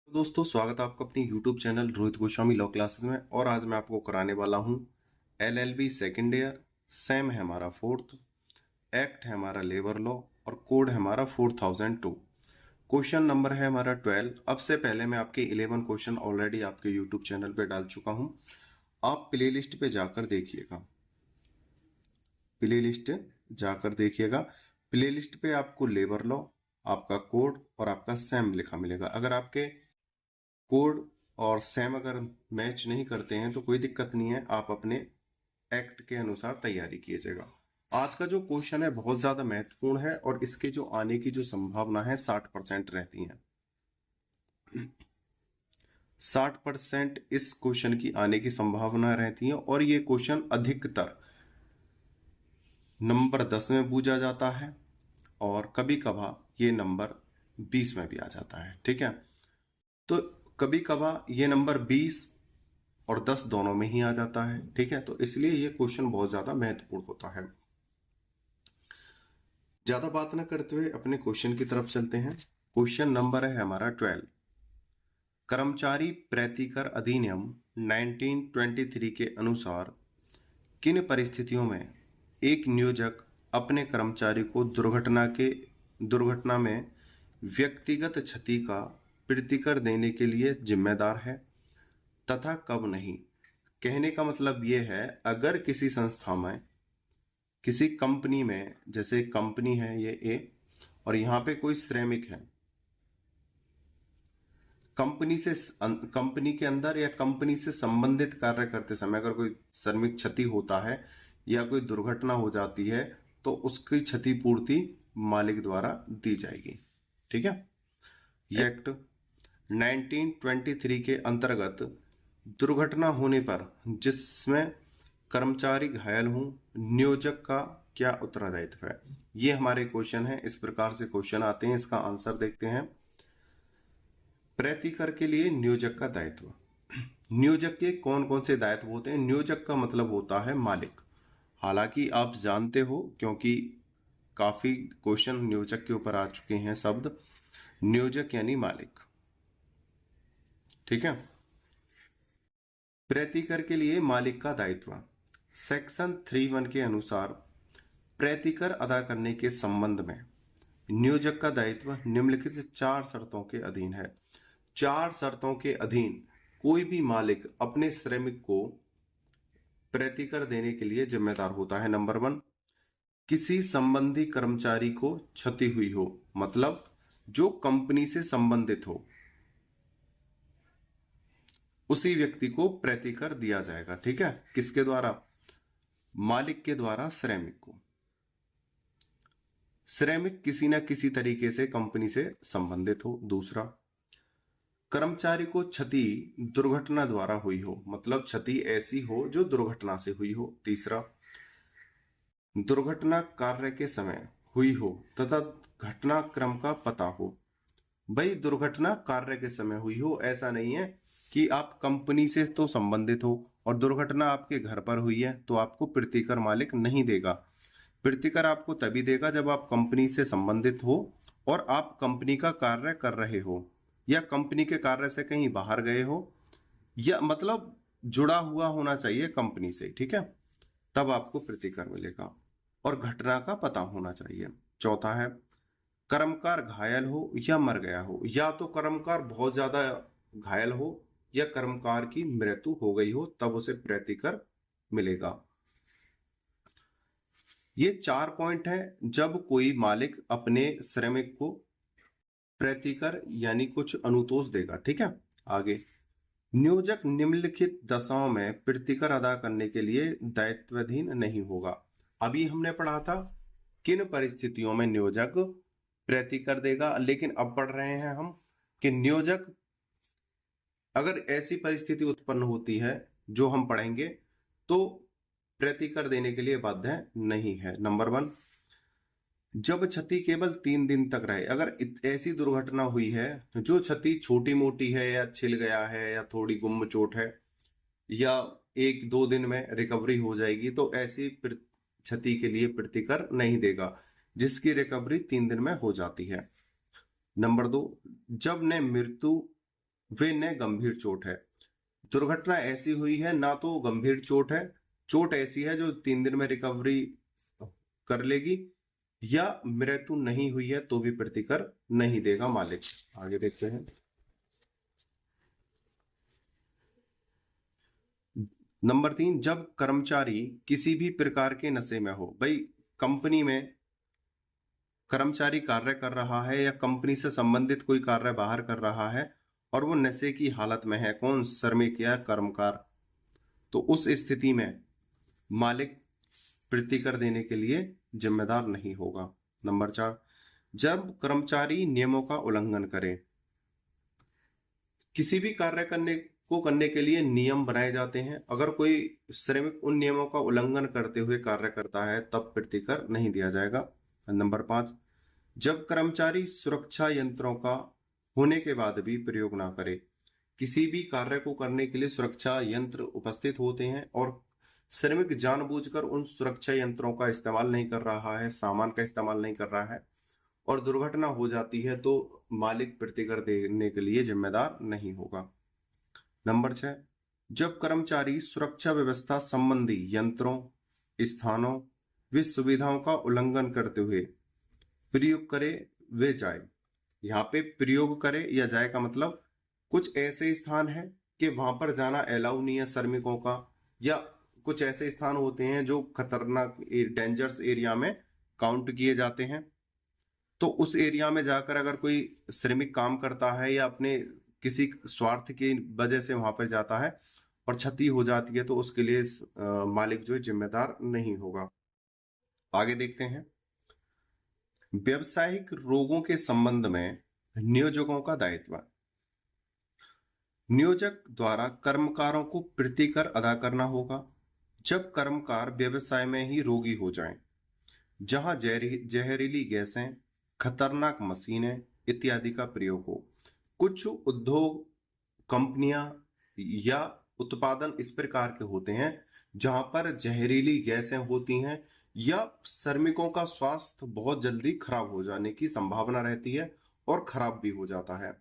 तो दोस्तों स्वागत है आपका अपनी YouTube channel Rohit Goswami law classes में। और आज मैं आपको कराने वाला हूँ LLB सेकेंड ईयर। सेम है हमारा फोर्थ, एक्ट है हमारा लेबर लॉ और कोड है हमारा 4002। क्वेश्चन नंबर है हमारा 12। अब से पहले मैं आपके 11 क्वेश्चन ऑलरेडी आपके YouTube चैनल पे डाल चुका हूँ। आप प्लेलिस्ट पे जाकर देखिएगा, प्लेलिस्ट पे आपको लेबर लॉ, आपका कोड और आपका सेम लिखा मिलेगा। अगर आपके कोड और सेम अगर मैच नहीं करते हैं तो कोई दिक्कत नहीं है, आप अपने एक्ट के अनुसार तैयारी कीजिएगा। आज का जो क्वेश्चन है बहुत ज्यादा महत्वपूर्ण है और इसके जो आने की जो संभावना है 60% रहती है। 60% इस क्वेश्चन की आने की संभावना रहती है और ये क्वेश्चन अधिकतर नंबर 10 में पूछा जाता है और कभी कभार ये नंबर 20 में भी आ जाता है। ठीक है, तो कभी कभार ये नंबर 20 और 10 दोनों में ही आ जाता है। ठीक है, तो इसलिए ये क्वेश्चन बहुत ज्यादा महत्वपूर्ण होता है। ज्यादा बात ना करते हुए अपने क्वेश्चन की तरफ चलते हैं। क्वेश्चन नंबर है हमारा 12। कर्मचारी प्रीतिकर अधिनियम 1923 के अनुसार किन परिस्थितियों में एक नियोजक अपने कर्मचारी को दुर्घटना में व्यक्तिगत क्षति का प्रतिकर देने के लिए जिम्मेदार है तथा कब नहीं। कहने का मतलब ये है, अगर किसी संस्था में, किसी कंपनी में, जैसे कंपनी है ये ए और यहाँ पे कोई श्रमिक है, कंपनी के अंदर या कंपनी से संबंधित कार्य करते समय अगर कोई श्रमिक क्षति होता है या कोई दुर्घटना हो जाती है तो उसकी क्षतिपूर्ति मालिक द्वारा दी जाएगी। ठीक है, ये एक्ट 1923 के अंतर्गत दुर्घटना होने पर जिसमें कर्मचारी घायल हो, नियोजक का क्या उत्तरदायित्व है। ये हमारे क्वेश्चन है। इस प्रकार से क्वेश्चन आते हैं, इसका आंसर देखते हैं। प्रीतिकर के लिए नियोजक का दायित्व। नियोजक के कौन कौन से दायित्व होते हैं? नियोजक का मतलब होता है मालिक। हालांकि आप जानते हो क्योंकि काफी क्वेश्चन नियोजक के ऊपर आ चुके हैं शब्द, नियोजक यानी मालिक। ठीक है, प्रीतिकर के लिए मालिक का दायित्व। सेक्शन 3(1) के अनुसार प्रीतिकर अदा करने के संबंध में नियोजक का दायित्व निम्नलिखित 4 शर्तों के अधीन है। 4 शर्तों के अधीन कोई भी मालिक अपने श्रमिक को प्रीतिकर देने के लिए जिम्मेदार होता है। नंबर 1, किसी संबंधी कर्मचारी को क्षति हुई हो, मतलब जो कंपनी से संबंधित हो, उसी व्यक्ति को प्रीतिकर दिया जाएगा। ठीक है, किसके द्वारा? मालिक के द्वारा श्रमिक को। श्रमिक किसी ना किसी तरीके से कंपनी से संबंधित हो। दूसरा, कर्मचारी को क्षति दुर्घटना द्वारा हुई हो, मतलब क्षति ऐसी हो जो दुर्घटना से हुई हो। तीसरा, दुर्घटना कार्य के समय हुई हो तथा घटनाक्रम का पता हो। भाई दुर्घटना कार्य के समय हुई हो, ऐसा नहीं है कि आप कंपनी से तो संबंधित हो और दुर्घटना आपके घर पर हुई है तो आपको प्रीतिकर मालिक नहीं देगा। प्रीतिकर आपको तभी देगा जब आप कंपनी से संबंधित हो और आप कंपनी का कार्य कर रहे हो या कंपनी के कार्य से कहीं बाहर गए हो, या मतलब जुड़ा हुआ होना चाहिए कंपनी से। ठीक है, तब आपको प्रीतिकर मिलेगा और घटना का पता होना चाहिए। चौथा है, कर्मकार घायल हो या मर गया हो। या तो कर्मकार बहुत ज्यादा घायल हो या कर्मकार की मृत्यु हो गई हो, तब उसे प्रीतिकर मिलेगा। ये 4 पॉइंट है जब कोई मालिक अपने श्रमिक को प्रीतिकर यानी कुछ अनुतोष देगा। ठीक है, आगे, नियोजक निम्नलिखित दशाओं में प्रीतिकर अदा करने के लिए दायित्वाधीन नहीं होगा। अभी हमने पढ़ा था किन परिस्थितियों में नियोजक प्रीतिकर देगा, लेकिन अब पढ़ रहे हैं हम कि नियोजक अगर ऐसी परिस्थिति उत्पन्न होती है जो हम पढ़ेंगे तो प्रीतिकर देने के लिए बाध्य नहीं है। नंबर 1, जब क्षति केवल 3 दिन तक रहे। अगर ऐसी दुर्घटना हुई है जो क्षति छोटी मोटी है या छिल गया है या थोड़ी गुम चोट है या 1-2 दिन में रिकवरी हो जाएगी, तो ऐसी क्षति के लिए प्रीतिकर नहीं देगा जिसकी रिकवरी 3 दिन में हो जाती है। नंबर 2, जब न मृत्यु वे न गंभीर चोट है। दुर्घटना ऐसी हुई है ना तो गंभीर चोट है, चोट ऐसी है जो 3 दिन में रिकवरी कर लेगी, या मृत्यु नहीं हुई है तो भी प्रतिकर नहीं देगा मालिक। आगे देखते हैं। नंबर 3, जब कर्मचारी किसी भी प्रकार के नशे में हो। भाई कंपनी में कर्मचारी कार्य कर रहा है या कंपनी से संबंधित कोई कार्य बाहर कर रहा है और वो नशे की हालत में है, कौन, श्रमिक या कर्मकार, तो उस स्थिति में मालिक प्रतिकर देने के लिए जिम्मेदार नहीं होगा। नंबर 4, जब कर्मचारी नियमों का उल्लंघन करे। किसी भी कार्य करने के लिए नियम बनाए जाते हैं, अगर कोई श्रमिक उन नियमों का उल्लंघन करते हुए कार्य करता है तब प्रतिकर नहीं दिया जाएगा। नंबर 5, जब कर्मचारी सुरक्षा यंत्रों का होने के बाद भी प्रयोग ना करे। किसी भी कार्य को करने के लिए सुरक्षा यंत्र उपस्थित होते हैं और श्रमिक जानबूझकर उन सुरक्षा यंत्रों का इस्तेमाल नहीं कर रहा है, सामान का इस्तेमाल नहीं कर रहा है और दुर्घटना हो जाती है तो मालिक प्रतिकर देने के लिए जिम्मेदार नहीं होगा। नंबर 6, जब कर्मचारी सुरक्षा व्यवस्था संबंधी यंत्रों, स्थानों व सुविधाओं का उल्लंघन करते हुए प्रयोग करे वे जाए। यहाँ पे प्रयोग करे या जाए का मतलब कुछ ऐसे स्थान है कि वहां पर जाना अलाउ नहीं है श्रमिकों का, या कुछ ऐसे स्थान होते हैं जो खतरनाक डेंजरस एरिया में काउंट किए जाते हैं, तो उस एरिया में जाकर अगर कोई श्रमिक काम करता है या अपने किसी स्वार्थ की वजह से वहां पर जाता है और क्षति हो जाती है तो उसके लिए मालिक जो है जिम्मेदार नहीं होगा। आगे देखते हैं। व्यावसायिक रोगों के संबंध में नियोजकों का दायित्व। नियोजक द्वारा कर्मकारों को प्रतिकर अदा करना होगा जब कर्मकार व्यवसाय में ही रोगी हो जाएं, जहां जहरीली गैसें, खतरनाक मशीनें इत्यादि का प्रयोग हो। कुछ उद्योग, कंपनियां या उत्पादन इस प्रकार के होते हैं जहां पर जहरीली गैसें होती हैं या श्रमिकों का स्वास्थ्य बहुत जल्दी खराब हो जाने की संभावना रहती है और खराब भी हो जाता है।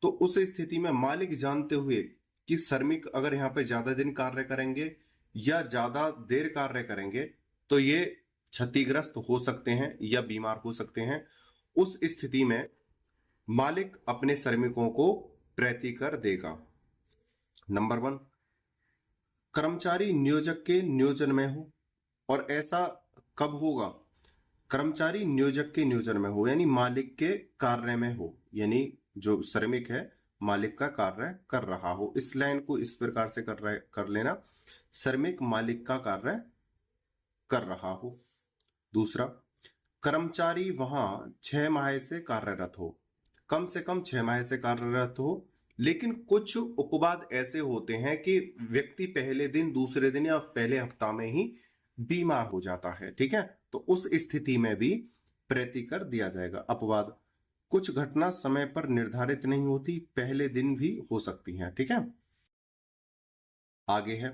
तो उस स्थिति में मालिक जानते हुए कि श्रमिक अगर यहाँ पे ज्यादा दिन कार्य करेंगे या ज्यादा देर कार्य करेंगे तो ये क्षतिग्रस्त हो सकते हैं या बीमार हो सकते हैं, उस स्थिति में मालिक अपने श्रमिकों को प्रतिकर देगा। नंबर 1, कर्मचारी नियोजक के नियोजन में हो, और ऐसा कब होगा, कर्मचारी नियोजक के नियोजन में हो यानी मालिक के कार्य में हो, यानी जो श्रमिक है मालिक का कार्य कर रहा हो। इस लाइन को इस प्रकार से कर लेना, श्रमिक मालिक का कार्य कर रहा हो। दूसरा, कर्मचारी वहां 6 माह से कार्यरत हो, कम से कम 6 माह से कार्यरत हो, लेकिन कुछ उपवाद ऐसे होते हैं कि व्यक्ति पहले दिन, दूसरे दिन या पहले हफ्ता में ही बीमार हो जाता है, ठीक है, तो उस स्थिति में भी प्रतिकर दिया जाएगा। अपवाद, कुछ घटना समय पर निर्धारित नहीं होती, पहले दिन भी हो सकती हैं, ठीक है। आगे है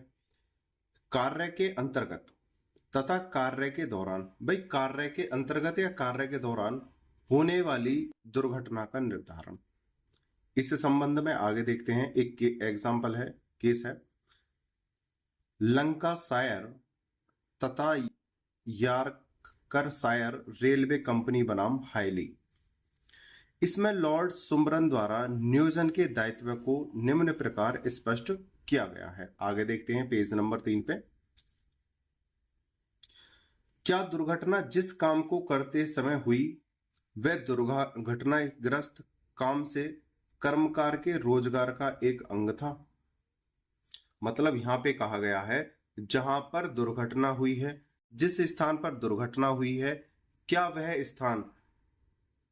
कार्य के अंतर्गत तथा कार्य के दौरान। भाई कार्य के अंतर्गत या कार्य के दौरान होने वाली दुर्घटना का निर्धारण, इस संबंध में आगे देखते हैं। एक एग्जाम्पल है, केस है लंकाशायर तथा यॉर्कशायर रेलवे कंपनी बनाम हाइली। इसमें लॉर्ड सुमरन द्वारा नियोजन के दायित्व को निम्न प्रकार स्पष्ट किया गया है। आगे देखते हैं पेज नंबर 3 पे। क्या दुर्घटना जिस काम को करते समय हुई वह दुर्घटनाग्रस्त काम से कर्मकार के रोजगार का एक अंग था। मतलब यहां पे कहा गया है जहां पर दुर्घटना हुई है, जिस स्थान पर दुर्घटना हुई है, क्या वह स्थान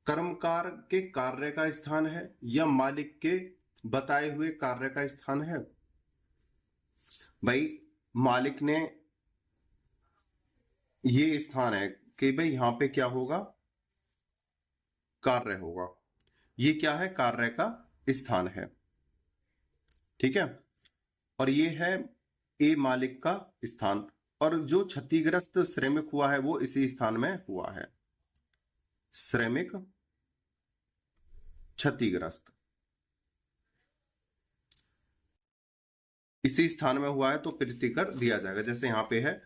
कर्मकार के कार्य का स्थान है या मालिक के बताए हुए कार्य का स्थान है। भाई मालिक ने ये स्थान है कि भाई यहां पे क्या होगा, कार्य होगा, ये क्या है, कार्य का स्थान है, ठीक है, और ये है ए मालिक का स्थान, और जो क्षतिग्रस्त श्रमिक हुआ है वो इसी स्थान में हुआ है, श्रमिक क्षतिग्रस्त। इसी स्थान में हुआ है तो प्रीतिकर दिया जाएगा। जैसे यहाँ पे है,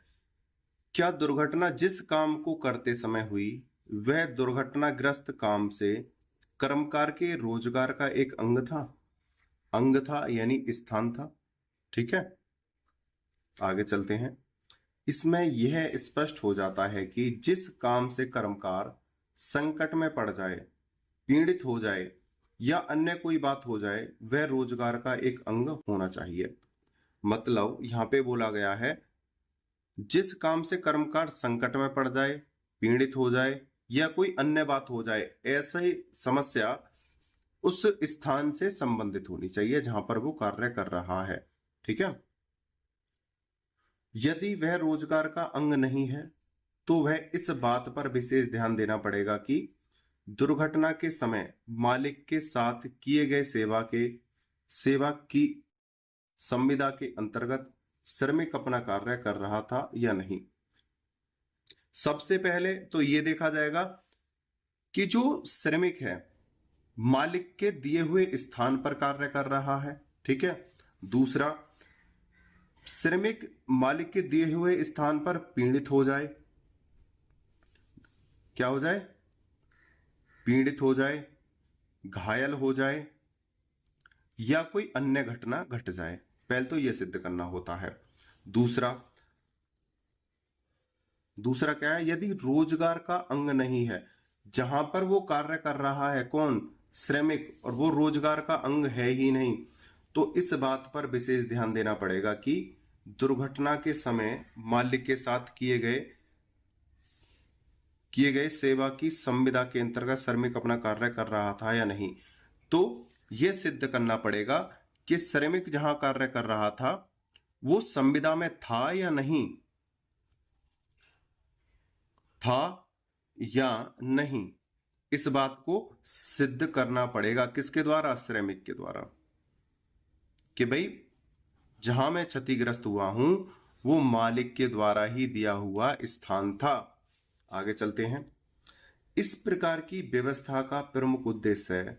क्या दुर्घटना जिस काम को करते समय हुई वह दुर्घटनाग्रस्त काम से कर्मकार के रोजगार का एक अंग था। अंग था यानी स्थान था। ठीक है, आगे चलते हैं। इसमें यह स्पष्ट हो जाता है कि जिस काम से कर्मकार संकट में पड़ जाए, पीड़ित हो जाए या अन्य कोई बात हो जाए वह रोजगार का एक अंग होना चाहिए। मतलब यहां पे बोला गया है, जिस काम से कर्मकार संकट में पड़ जाए, पीड़ित हो जाए या कोई अन्य बात हो जाए, ऐसा ही समस्या उस स्थान से संबंधित होनी चाहिए जहां पर वो कार्य कर रहा है। ठीक है, यदि वह रोजगार का अंग नहीं है तो वह इस बात पर विशेष ध्यान देना पड़ेगा कि दुर्घटना के समय मालिक के साथ किए गए सेवा की संविदा के अंतर्गत श्रमिक अपना कार्य कर रहा था या नहीं। सबसे पहले तो यह देखा जाएगा कि जो श्रमिक है मालिक के दिए हुए स्थान पर कार्य कर रहा है। ठीक है, दूसरा, श्रमिक मालिक के दिए हुए स्थान पर पीड़ित हो जाए, क्या हो जाए, पीड़ित हो जाए, घायल हो जाए या कोई अन्य घटना घट जाए, पहले तो यह सिद्ध करना होता है। दूसरा क्या है, यदि रोजगार का अंग नहीं है, जहां पर वो कार्य कर रहा है कौन, श्रमिक, और वो रोजगार का अंग है ही नहीं, तो इस बात पर विशेष ध्यान देना पड़ेगा कि दुर्घटना के समय मालिक के साथ किए गए सेवा की संविदा के अंतर्गत श्रमिक अपना कार्य कर रहा था या नहीं। तो यह सिद्ध करना पड़ेगा कि श्रमिक जहां कार्य कर रहा था वो संविदा में था या नहीं, था या नहीं, इस बात को सिद्ध करना पड़ेगा। किसके द्वारा, श्रमिक के द्वारा, कि भाई जहां मैं क्षतिग्रस्त हुआ हूं वो मालिक के द्वारा ही दिया हुआ स्थान था। आगे चलते हैं। इस प्रकार की व्यवस्था का प्रमुख उद्देश्य है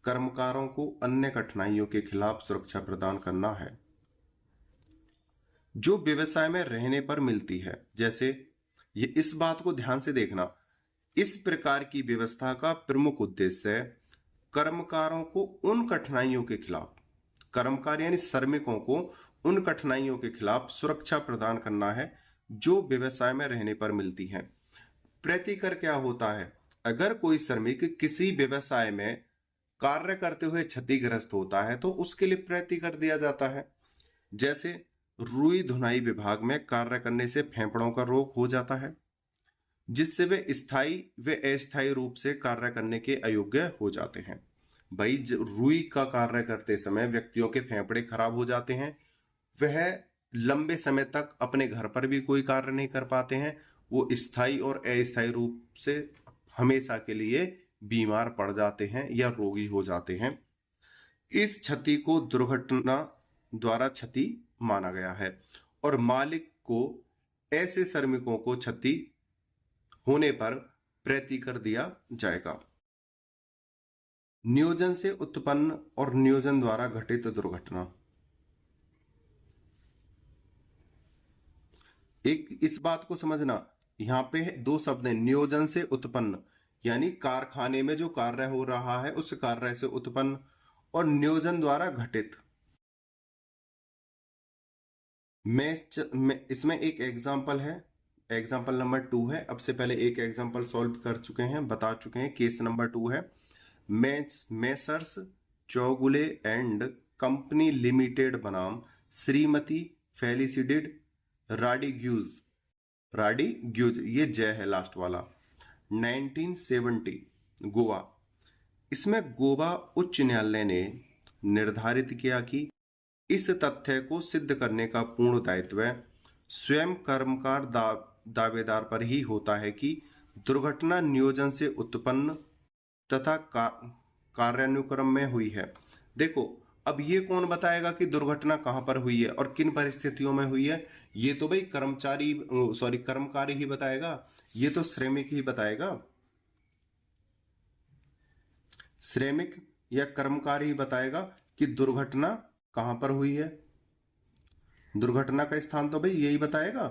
कर्मकारों को अन्य कठिनाइयों के खिलाफ सुरक्षा प्रदान करना है जो व्यवसाय में रहने पर मिलती है। जैसे ये, इस बात को ध्यान से देखना, इस प्रकार की व्यवस्था का प्रमुख उद्देश्य है कर्मकारों को उन कठिनाइयों के खिलाफ, कर्मकार यानी श्रमिकों को उन कठिनाइयों के खिलाफ सुरक्षा प्रदान करना है जो व्यवसाय में रहने पर मिलती हैं। प्रतिकर क्या होता है, अगर कोई श्रमिक किसी व्यवसाय में कार्य करते हुए क्षतिग्रस्त होता है तो उसके लिए प्रतिकर दिया जाता है। जैसे रुई धुनाई विभाग में कार्य करने से फेफड़ों का रोग हो जाता है जिससे वे स्थायी व अस्थायी रूप से कार्य करने के अयोग्य हो जाते हैं। भाई रुई का कार्य करते समय व्यक्तियों के फेफड़े खराब हो जाते हैं, वह लंबे समय तक अपने घर पर भी कोई कार्य नहीं कर पाते हैं, वो स्थायी और अस्थायी रूप से हमेशा के लिए बीमार पड़ जाते हैं या रोगी हो जाते हैं। इस क्षति को दुर्घटना द्वारा क्षति माना गया है और मालिक को ऐसे श्रमिकों को क्षति होने पर प्रतिकर दिया जाएगा। नियोजन से उत्पन्न और नियोजन द्वारा घटित दुर्घटना, एक इस बात को समझना, यहां पे दो शब्द हैं, नियोजन से उत्पन्न यानी कारखाने में जो कार्य हो रहा है उस कार्य से उत्पन्न, और नियोजन द्वारा घटित। इसमें एक एग्जाम्पल है, एग्जाम्पल नंबर 2 है। अब से पहले एक एग्जाम्पल सॉल्व कर चुके हैं, बता चुके हैं। केस नंबर 2 है, Messrs Chowgule and company limited बनाम श्रीमती फेलिसिडेड राडिग्यूज, ये जय है लास्ट वाला, 1970 गोवा। इसमें गोवा उच्च न्यायालय ने निर्धारित किया कि इस तथ्य को सिद्ध करने का पूर्ण दायित्व स्वयं कर्मकार दावेदार पर ही होता है कि दुर्घटना नियोजन से उत्पन्न तथा कार्यानुक्रम में हुई है। देखो, अब ये कौन बताएगा कि दुर्घटना कहां पर हुई है और किन परिस्थितियों में हुई है? ये तो भाई कर्मकारी ही बताएगा, ये तो श्रमिक ही बताएगा, श्रमिक या कर्मकारी ही बताएगा कि दुर्घटना कहां पर हुई है। दुर्घटना का स्थान तो भाई यही बताएगा।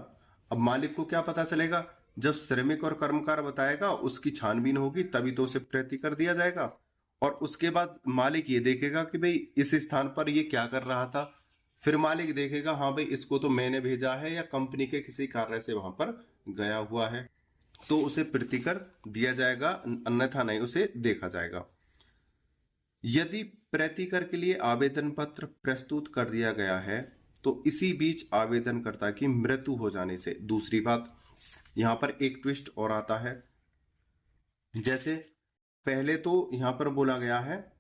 अब मालिक को क्या पता चलेगा? जब श्रमिक और कर्मकार बताएगा, उसकी छानबीन होगी, तभी तो उसे प्रतिकर दिया जाएगा। और उसके बाद मालिक ये देखेगा कि भाई इस स्थान पर ये क्या कर रहा था। फिर मालिक देखेगा, हाँ भाई इसको तो मैंने भेजा है या कंपनी के किसी कार्य से वहां पर गया हुआ है, तो उसे प्रतिकर दिया जाएगा, अन्यथा नहीं उसे देखा जाएगा। यदि प्रतिकर के लिए आवेदन पत्र प्रस्तुत कर दिया गया है तो इसी बीच आवेदनकर्ता की मृत्यु हो जाने से, दूसरी बात यहां पर एक ट्विस्ट और आता है। जैसे पहले तो यहां पर बोला गया है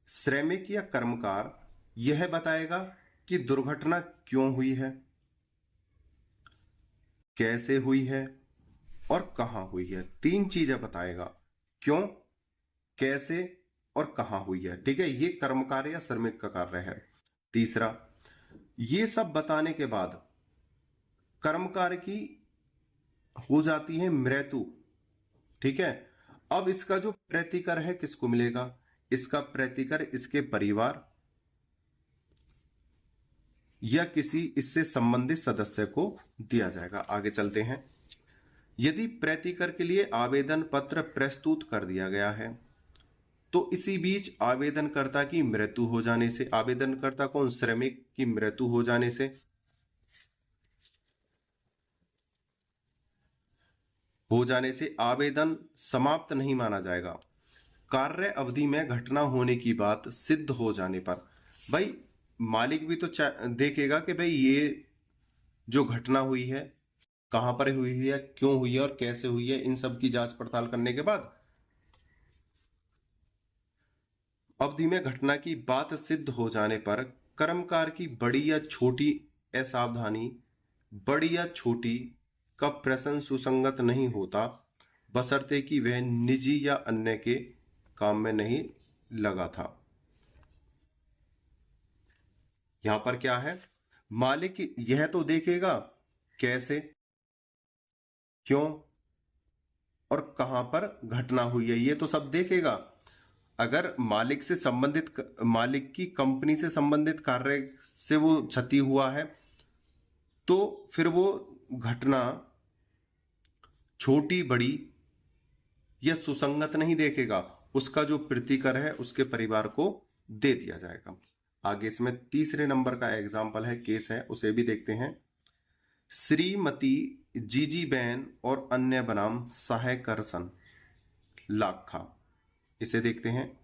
श्रमिक या कर्मकार यह बताएगा कि दुर्घटना क्यों हुई है, कैसे हुई है और कहां हुई है। तीन चीजें बताएगा, क्यों, कैसे और कहां हुई है। ठीक है, ये कर्मकार या श्रमिक का कार्य है। तीसरा, ये सब बताने के बाद कर्मकार की हो जाती है मृत्यु। ठीक है, अब इसका जो प्रतिकर है किसको मिलेगा? इसका प्रतिकर इसके परिवार या किसी इससे संबंधित सदस्य को दिया जाएगा। आगे चलते हैं। यदि प्रतिकर के लिए आवेदन पत्र प्रस्तुत कर दिया गया है तो इसी बीच आवेदनकर्ता की मृत्यु हो जाने से, आवेदनकर्ता कौन? श्रमिक की मृत्यु हो जाने से आवेदन समाप्त नहीं माना जाएगा। कार्य अवधि में घटना होने की बात सिद्ध हो जाने पर, भाई मालिक भी तो देखेगा कि भाई ये जो घटना हुई है कहां पर हुई है, क्यों हुई है और कैसे हुई है, इन सब की जांच पड़ताल करने के बाद अवधि में घटना की बात सिद्ध हो जाने पर कर्मकार की बड़ी या छोटी असावधानी, बड़ी या छोटी का प्रश्न सुसंगत नहीं होता, बशर्ते कि वह निजी या अन्य के काम में नहीं लगा था। यहां पर क्या है? मालिक यह तो देखेगा कैसे, क्यों और कहां पर घटना हुई है, ये तो सब देखेगा। अगर मालिक से संबंधित, मालिक की कंपनी से संबंधित कार्य से वो क्षति हुआ है तो फिर वो घटना छोटी बड़ी या सुसंगत नहीं देखेगा, उसका जो प्रतिकर है उसके परिवार को दे दिया जाएगा। आगे इसमें तीसरे नंबर का एग्जाम्पल है, केस है, उसे भी देखते हैं। श्रीमती जीजी बैन और अन्य बनाम सहायकरसन लाखा, इसे देखते हैं।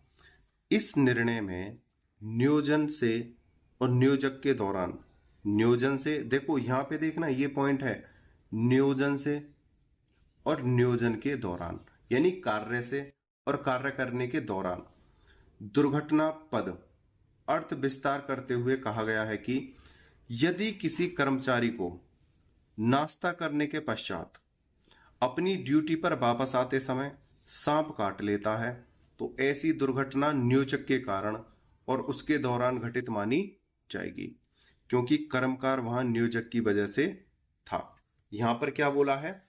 इस निर्णय में नियोजन से और नियोजक के दौरान, नियोजन से, देखो यहां पे देखना ये पॉइंट है, नियोजन से और नियोजन के दौरान, यानी कार्य से और कार्य करने के दौरान दुर्घटना पद अर्थ विस्तार करते हुए कहा गया है कि यदि किसी कर्मचारी को नाश्ता करने के पश्चात अपनी ड्यूटी पर वापस आते समय सांप काट लेता है तो ऐसी दुर्घटना नियोजक के कारण और उसके दौरान घटित मानी जाएगी, क्योंकि कर्मकार वहां नियोजक की वजह से था। यहां पर क्या बोला है?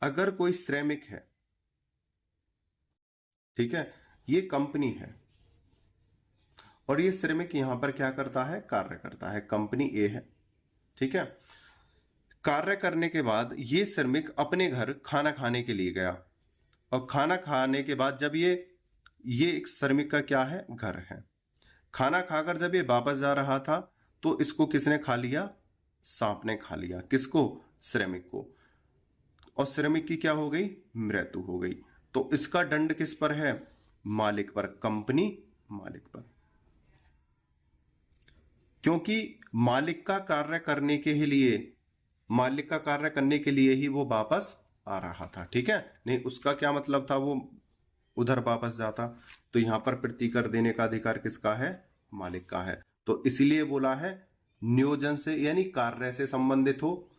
अगर कोई श्रमिक है, ठीक है, ये कंपनी है और ये श्रमिक यहां पर क्या करता है? कार्य करता है, कंपनी ए है। ठीक है, कार्य करने के बाद ये श्रमिक अपने घर खाना खाने के लिए गया और खाना खाने के बाद जब ये एक श्रमिक का क्या है? घर है। खाना खाकर जब ये वापस जा रहा था तो इसको किसने खा लिया? सांप ने खा लिया। किसको? श्रमिक को। और श्रमिक की क्या हो गई? मृत्यु हो गई। तो इसका दंड किस पर है? मालिक पर, कंपनी मालिक पर, क्योंकि मालिक का कार्य करने के लिए, मालिक का कार्य करने के लिए ही वो वापस आ रहा था। ठीक है, नहीं उसका क्या मतलब था वो उधर वापस जाता। तो यहां पर प्रतिकर देने का अधिकार किसका है? मालिक का है। तो इसीलिए बोला है नियोजन से, यानी कार्य से संबंधित हो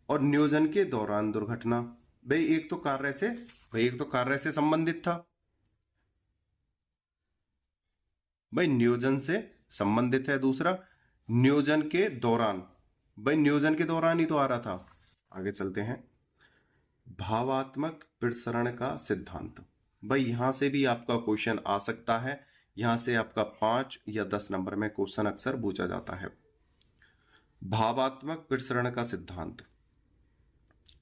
और नियोजन के दौरान दुर्घटना। भाई एक तो कार्य से संबंधित था, भाई नियोजन से संबंधित है। दूसरा नियोजन के दौरान, भाई नियोजन के दौरान ही तो आ रहा था। आगे चलते हैं। भावात्मक प्रसरण का सिद्धांत, भाई यहां से भी आपका क्वेश्चन आ सकता है। यहां से आपका 5 या 10 नंबर में क्वेश्चन अक्सर पूछा जाता है। भावात्मक प्रसरण का सिद्धांत।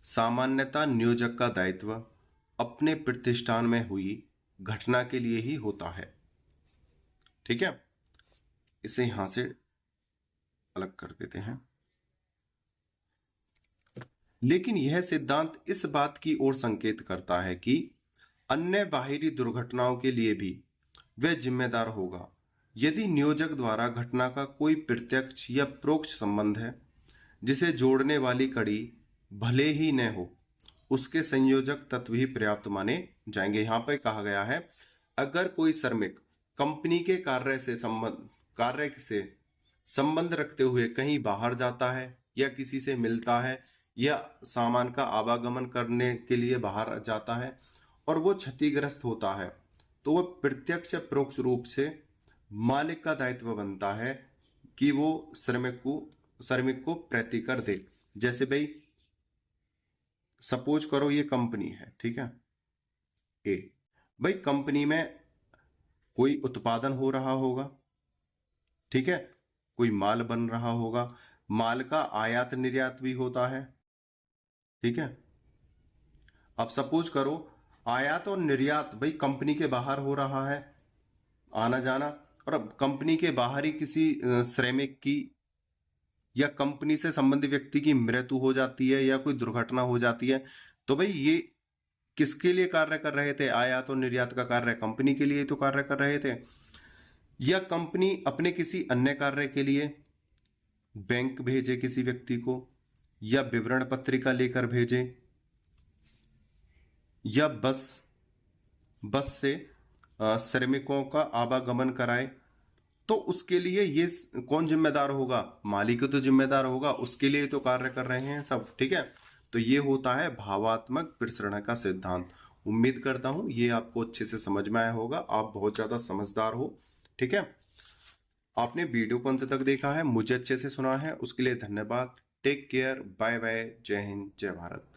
सामान्यतः नियोजक का दायित्व अपने प्रतिष्ठान में हुई घटना के लिए ही होता है। ठीक है, इसे यहां से अलग कर देते हैं। लेकिन यह सिद्धांत इस बात की ओर संकेत करता है कि अन्य बाहरी दुर्घटनाओं के लिए भी वह जिम्मेदार होगा। यदि नियोजक द्वारा घटना का कोई प्रत्यक्ष या परोक्ष संबंध है जिसे जोड़ने वाली कड़ी भले ही न हो, उसके संयोजक तत्व ही पर्याप्त माने जाएंगे। यहां पर कहा गया है, अगर कोई श्रमिक कंपनी के कार्य से संबंध रखते हुए कहीं बाहर जाता है या किसी से मिलता है या सामान का आवागमन करने के लिए बाहर जाता है और वो क्षतिग्रस्त होता है, तो वह प्रत्यक्ष या परोक्ष रूप से मालिक का दायित्व बनता है कि वो श्रमिक को प्रतिकर दे। जैसे भाई सपोज करो ये कंपनी है, ठीक है, ए भाई कंपनी में कोई उत्पादन हो रहा होगा, ठीक है, कोई माल बन रहा होगा, माल का आयात निर्यात भी होता है। ठीक है, अब सपोज करो आयात और निर्यात भाई कंपनी के बाहर हो रहा है, आना जाना, और अब कंपनी के बाहर ही किसी श्रमिक की या कंपनी से संबंधित व्यक्ति की मृत्यु हो जाती है या कोई दुर्घटना हो जाती है, तो भाई ये किसके लिए कार्य कर रहे थे? आयात और निर्यात का कार्य कंपनी के लिए तो कार्य कर रहे थे, या कंपनी अपने किसी अन्य कार्य के लिए बैंक भेजे किसी व्यक्ति को, या विवरण पत्रिका लेकर भेजे, या बस से श्रमिकों का आवागमन कराए, तो उसके लिए ये कौन जिम्मेदार होगा? मालिक तो जिम्मेदार होगा, उसके लिए तो कार्य कर रहे हैं सब। ठीक है, तो ये होता है भावात्मक प्रसरण का सिद्धांत। उम्मीद करता हूं ये आपको अच्छे से समझ में आया होगा, आप बहुत ज्यादा समझदार हो। ठीक है, आपने वीडियो को अंत तक देखा है, मुझे अच्छे से सुना है, उसके लिए धन्यवाद। टेक केयर, बाय बाय, जय हिंद, जय भारत।